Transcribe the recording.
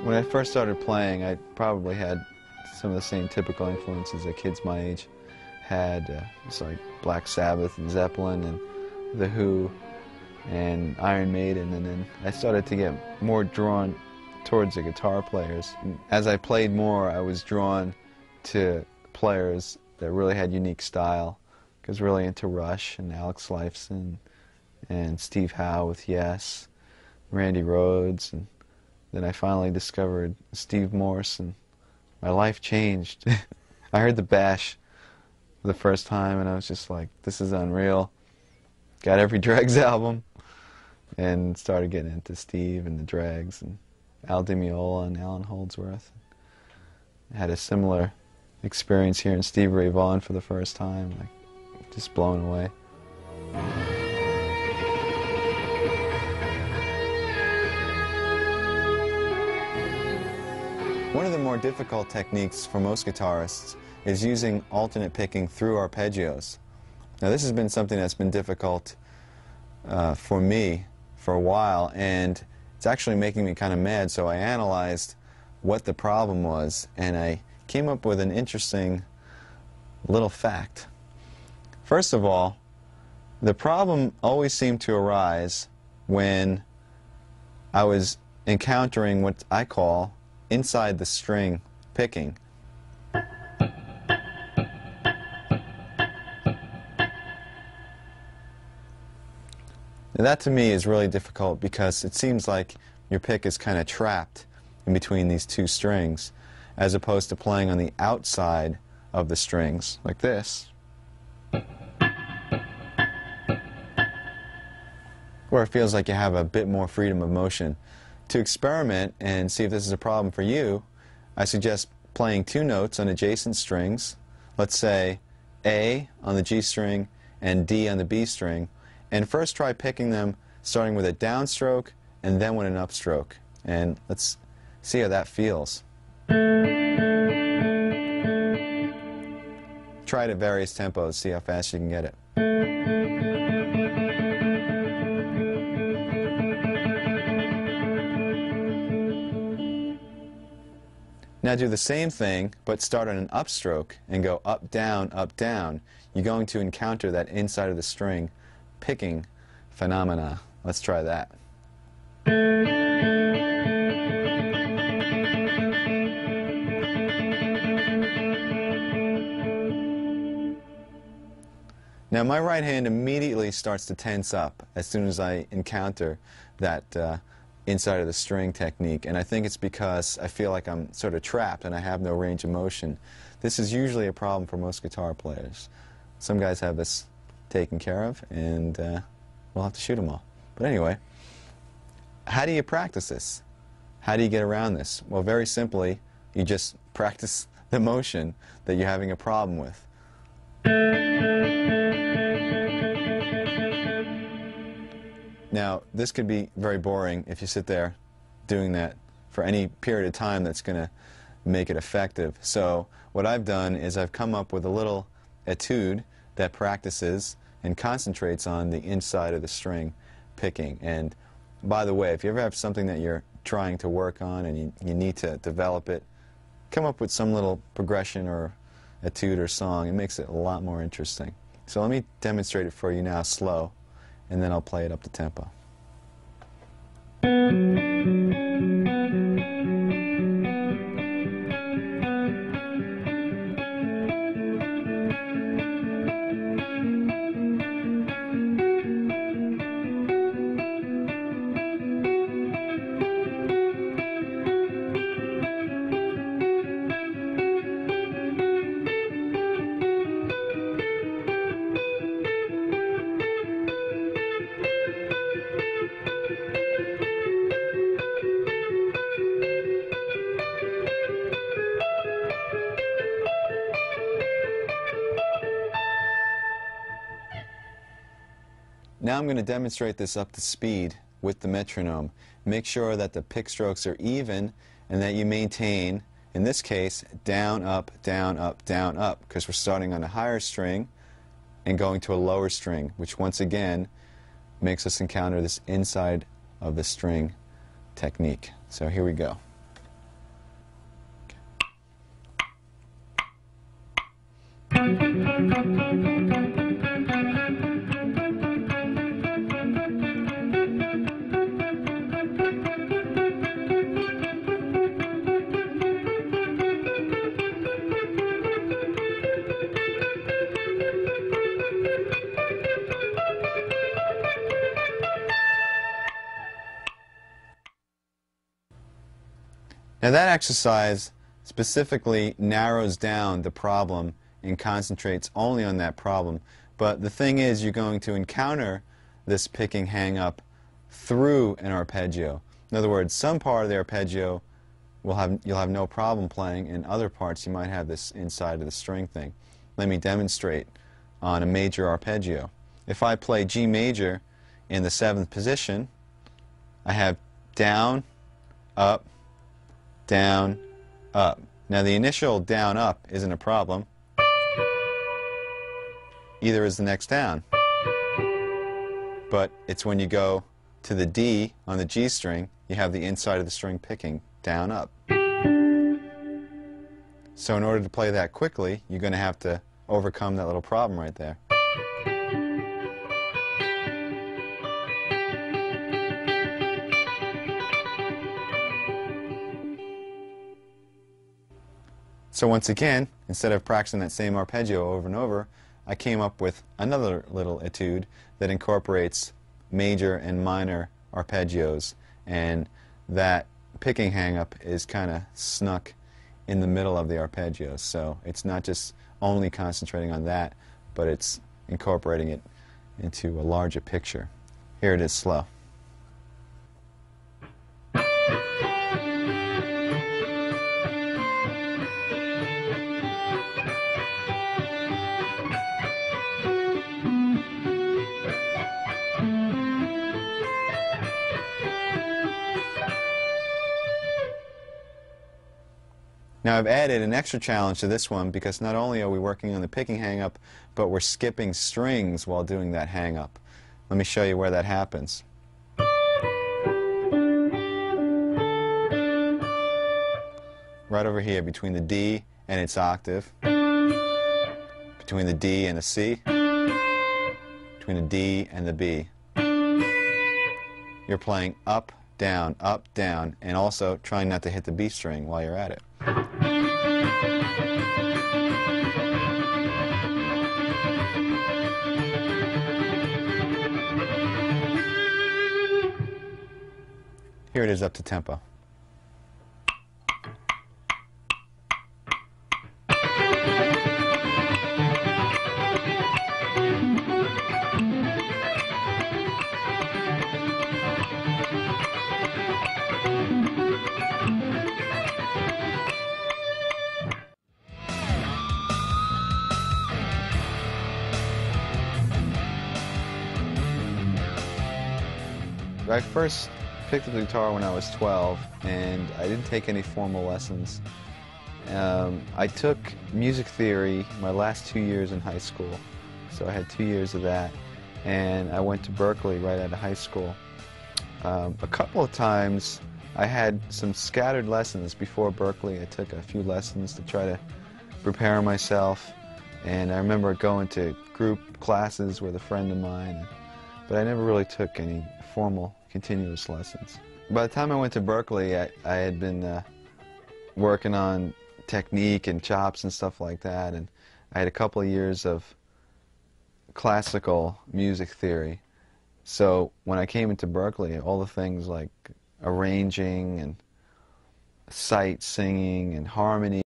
When I first started playing, I probably had some of the same typical influences that kids my age had. It's like Black Sabbath and Zeppelin and The Who and Iron Maiden, and then I started to get more drawn towards the guitar players. And as I played more, I was drawn to players that really had unique style. I was really into Rush and Alex Lifeson and Steve Howe with Yes, Randy Rhoads, and then I finally discovered Steve Morse, and my life changed. I heard the Bash for the first time, and I was just like, this is unreal. Got every Dregs album, and started getting into Steve and the Dregs, and Al Di Meola and Alan Holdsworth. I had a similar experience here in Stevie Ray Vaughan for the first time, like, just blown away. One of the more difficult techniques for most guitarists is using alternate picking through arpeggios. Now this has been something that's been difficult for me for a while, and it's actually making me kind of mad, so I analyzed what the problem was, and I came up with an interesting little fact. First of all, the problem always seemed to arise when I was encountering what I call inside the string picking. And that to me is really difficult because it seems like your pick is kind of trapped in between these two strings, as opposed to playing on the outside of the strings, like this, where it feels like you have a bit more freedom of motion. To experiment and see if this is a problem for you, I suggest playing two notes on adjacent strings, let's say A on the G string and D on the B string, and first try picking them starting with a downstroke and then with an upstroke. And let's see how that feels. Try it at various tempos, see how fast you can get it. Now do the same thing, but start on an upstroke and go up, down, up, down. You're going to encounter that inside of the string picking phenomena. Let's try that. Now my right hand immediately starts to tense up as soon as I encounter that inside of the string technique, and I think it's because I feel like I'm sort of trapped and I have no range of motion. This is usually a problem for most guitar players. Some guys have this taken care of, and we'll have to shoot them all. But anyway, how do you practice this? How do you get around this? Well, very simply, you just practice the motion that you're having a problem with. Now, this could be very boring if you sit there doing that for any period of time that's going to make it effective. So what I've done is I've come up with a little etude that practices and concentrates on the inside of the string picking. And by the way, if you ever have something that you're trying to work on and you need to develop it, come up with some little progression or etude or song. It makes it a lot more interesting. So let me demonstrate it for you now slow, and then I'll play it up to tempo. Now I'm going to demonstrate this up to speed with the metronome. Make sure that the pick strokes are even and that you maintain, in this case, down, up, down, up, down, up, because we're starting on a higher string and going to a lower string, which once again makes us encounter this inside of the string technique. So here we go. Now that exercise specifically narrows down the problem and concentrates only on that problem. But the thing is, you're going to encounter this picking hang-up through an arpeggio. In other words, some part of the arpeggio you'll have no problem playing, and other parts you might have this inside of the string thing. Let me demonstrate on a major arpeggio. If I play G major in the 7th position, I have down, up, down, up. Now the initial down, up isn't a problem. Either is the next down. But it's when you go to the D on the G string, you have the inside of the string picking down, up. So in order to play that quickly, you're going to have to overcome that little problem right there. So once again, instead of practicing that same arpeggio over and over, I came up with another little etude that incorporates major and minor arpeggios, and that picking hang-up is kind of snuck in the middle of the arpeggios. So it's not just only concentrating on that, but it's incorporating it into a larger picture. Here it is slow. Now I've added an extra challenge to this one because not only are we working on the picking hang-up, but we're skipping strings while doing that hang-up. Let me show you where that happens. Right over here between the D and its octave, between the D and the C, between the D and the B. You're playing up, down, and also trying not to hit the B string while you're at it. Here it is up to tempo. I first picked up the guitar when I was 12, and I didn't take any formal lessons. I took music theory my last 2 years in high school, so I had 2 years of that, and I went to Berkeley right out of high school. A couple of times I had some scattered lessons before Berkeley. I took a few lessons to try to prepare myself, and I remember going to group classes with a friend of mine, but I never really took any formal continuous lessons. By the time I went to Berkeley, I had been working on technique and chops and stuff like that, and I had a couple of years of classical music theory. So when I came into Berkeley, all the things like arranging and sight singing and harmony